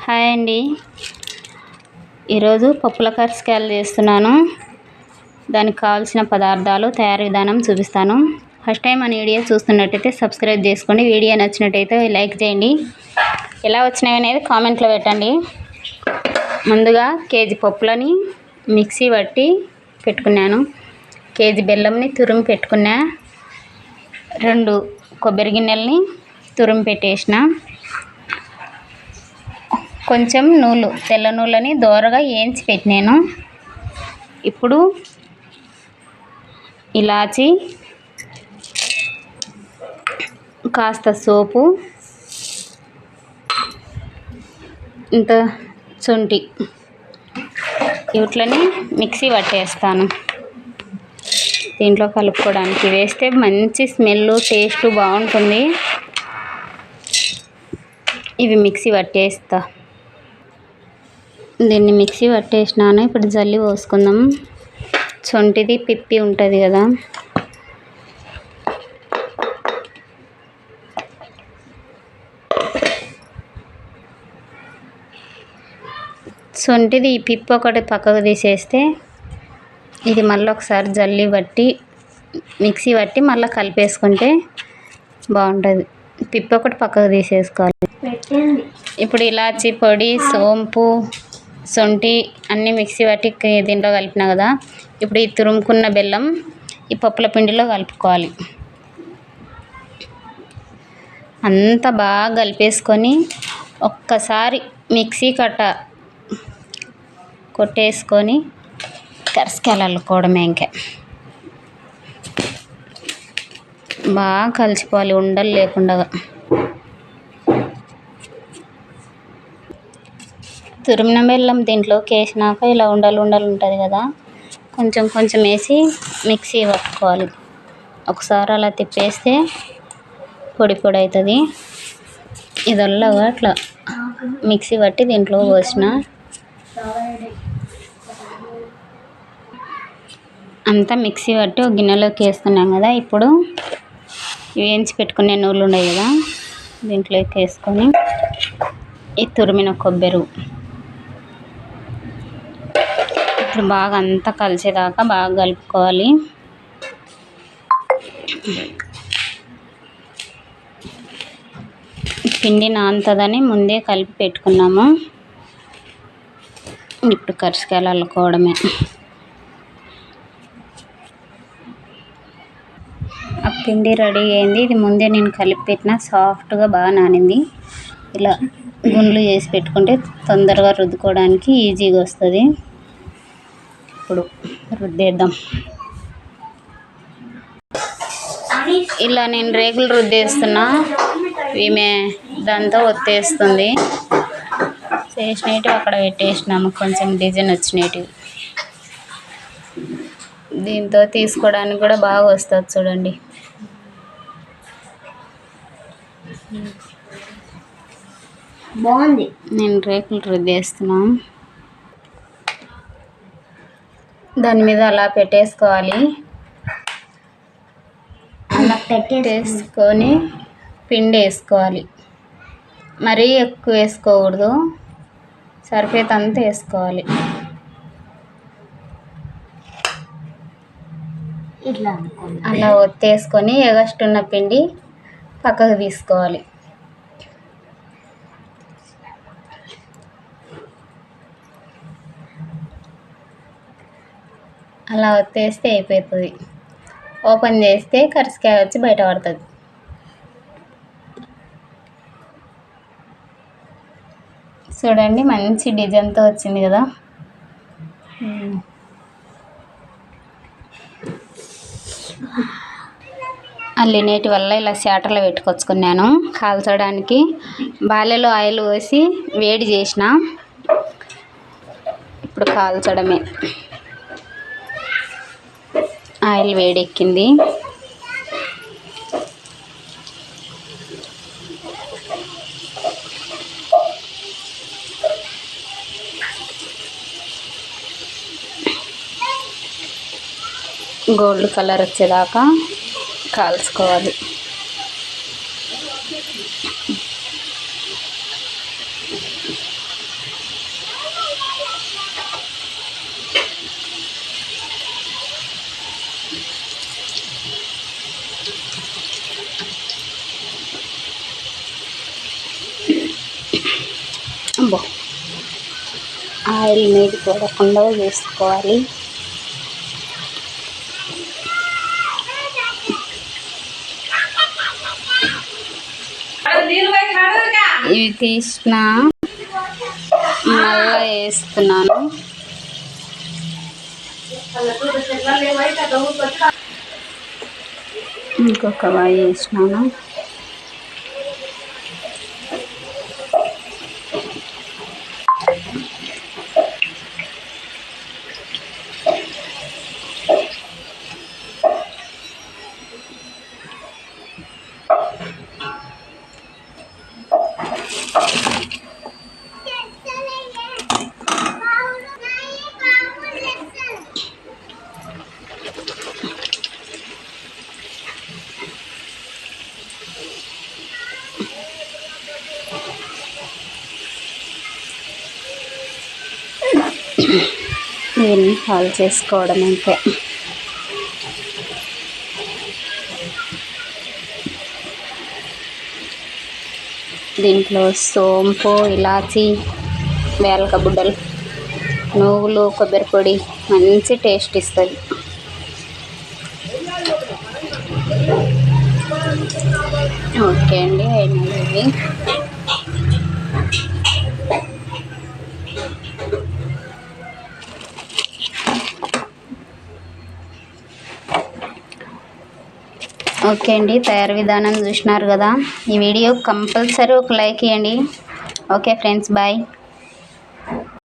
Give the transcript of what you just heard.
Hi అండి. ఈరోజు పప్పుల కర్రీస్కాయలు చేస్తున్నాను. దానికి కావాల్సిన పదార్థాలు, తయారీ విధానం చూపిస్తాను. ఫస్ట్ టైం మన వీడియో చూస్తున్నట్టయితే సబ్స్క్రైబ్ చేసుకోండి. వీడియో నచ్చినట్టయితే లైక్ చేయండి. ఎలా వచ్చినాయి అనేది కామెంట్లో పెట్టండి. ముందుగా కేజీ పప్పులని మిక్సీ పట్టి పెట్టుకున్నాను. కేజీ బెల్లంని తురిమి పెట్టుకున్నా. 2 కొబ్బరి గిన్నెలని తురిమి పెట్టేసిన. కొంచెం నూలు, తెల్ల నూలని దోరగా వేయించి పెట్టినాను. ఇప్పుడు ఇలాచి, కాస్త సోపు, ఇంత శొంఠి వీటిని మిక్సీ పట్టేస్తాను. దీంట్లో కలుపుకోవడానికి వేస్తే మంచి స్మెల్, టేస్ట్ బాగుంటుంది. ఇవి మిక్సీ పట్టేస్తా. దీన్ని మిక్సీ పట్టేసినాను. ఇప్పుడు జల్లి పోసుకుందాం. శొంఠిది పిప్పి ఉంటుంది కదా, శొంఠిది ఈ పిప్పి ఒకటి పక్కకు తీసేస్తే ఇది మళ్ళీ ఒకసారి జల్లి పట్టి మిక్సీ పట్టి మళ్ళీ కలిపేసుకుంటే బాగుంటుంది. పిప్పి ఒకటి పక్కకు తీసేసుకోవాలి. ఇప్పుడు ఇలాచి పొడి, సోంపు, శొంఠి అన్నీ మిక్సీ పట్టి దీంట్లో కలిపిన కదా, ఇప్పుడు ఈ తురుముకున్న బెల్లం ఈ పప్పుల పిండిలో కలుపుకోవాలి. అంతా బాగా కలిపేసుకొని ఒక్కసారి మిక్సీ కట్ట కొట్టేసుకొని కర్రీస్కాయలు అల్లుకోవడమే. ఇంకా బాగా కలిసిపోవాలి ఉండలు లేకుండా. తురిమిన బెల్లం దీంట్లోకి వేసినాక ఇలా ఉండలు ఉంటుంది కదా, కొంచెం కొంచెం వేసి మిక్సీ పట్టుకోవాలి. ఒకసారి అలా తిప్పేస్తే పొడి పొడి అవుతుంది. ఇదల్లాగా అట్లా మిక్సీ పట్టి దీంట్లో పోసిన. అంతా మిక్సీ పట్టి ఒక గిన్నెలోకి వేస్తున్నాం కదా. ఇప్పుడు వేయించి పెట్టుకునే నూనెలు ఉన్నాయి కదా, దీంట్లోకి వేసుకొని ఈ తురిమిన కొబ్బరి ఇప్పుడు బాగా అంతా కలిసేదాకా బాగా కలుపుకోవాలి. పిండి నానుతుందని ముందే కలిపి పెట్టుకున్నాము. ఇప్పుడు కర్రీస్కాయలు అల్లుకోవడమే. ఆ పిండి రెడీ అయింది. ఇది ముందే నేను కలిపి పెట్టిన, సాఫ్ట్గా బాగా నానింది. ఇలా గుండ్లు చేసి పెట్టుకుంటే తొందరగా రుద్దుకోవడానికి ఈజీగా వస్తుంది. ఇప్పుడు రుద్దేద్దాం. ఇలా నేను రేకులు రుద్దేస్తున్నా. ఈమె దాంతో ఒత్తేస్తుంది. చేసినవి అక్కడ పెట్టేసినాము, కొంచెం డిజైన్ వచ్చినవి. దీంతో తీసుకోవడానికి కూడా బాగా వస్తుంది చూడండి. బాగుంది. నేను రేకులు రుద్దేస్తున్నా. దాని మీద అలా పెట్టేసుకోవాలి. అలా పెట్టేసుకొని పిండి వేసుకోవాలి. మరీ ఎక్కువ వేసుకోకూడదు, సరిపోయేంత వేసుకోవాలి. అలా ఒత్తేసుకొని ఎగస్టున్న పిండి పక్కకు తీసుకోవాలి. అలా ఒత్తేస్తే అయిపోతుంది. ఓపెన్ చేస్తే కర్రీస్కాయ వచ్చి బయట పడుతుంది. చూడండి మంచి డిజైన్తో వచ్చింది కదా. అల్లినేటి వల్ల ఇలా శాటర్లో పెట్టుకొచ్చుకున్నాను కాల్చడానికి. బాలెలో ఆయిల్ పోసి వేడి చేసిన. ఇప్పుడు కాల్చడమే. ఆయిల్ వేడెక్కింది. గోల్డ్ కలర్ వచ్చేదాకా కాల్చుకోవాలి. ఆయిల్ మీద పడకుండా వేసుకోవాలి. ఇవి తీసిన మళ్ళా వేస్తున్నాను. ఇంకొక వాయి వేసినాను. దీన్ని కాల్ చేసుకోవడం అంతే. దీంట్లో సోంపు, ఇలాచి, వేలక బుడ్డలు, నువ్వులు, కొబ్బరి పొడి మంచి టేస్ట్ ఇస్తుంది. ఓకే అండి, అయినవి. ఓకే అండి, తయారు విధానం చూసినారు కదా. ఈ వీడియో కంపల్సరీ ఒక లైక్ ఇవ్వండి. Okay friends, bye.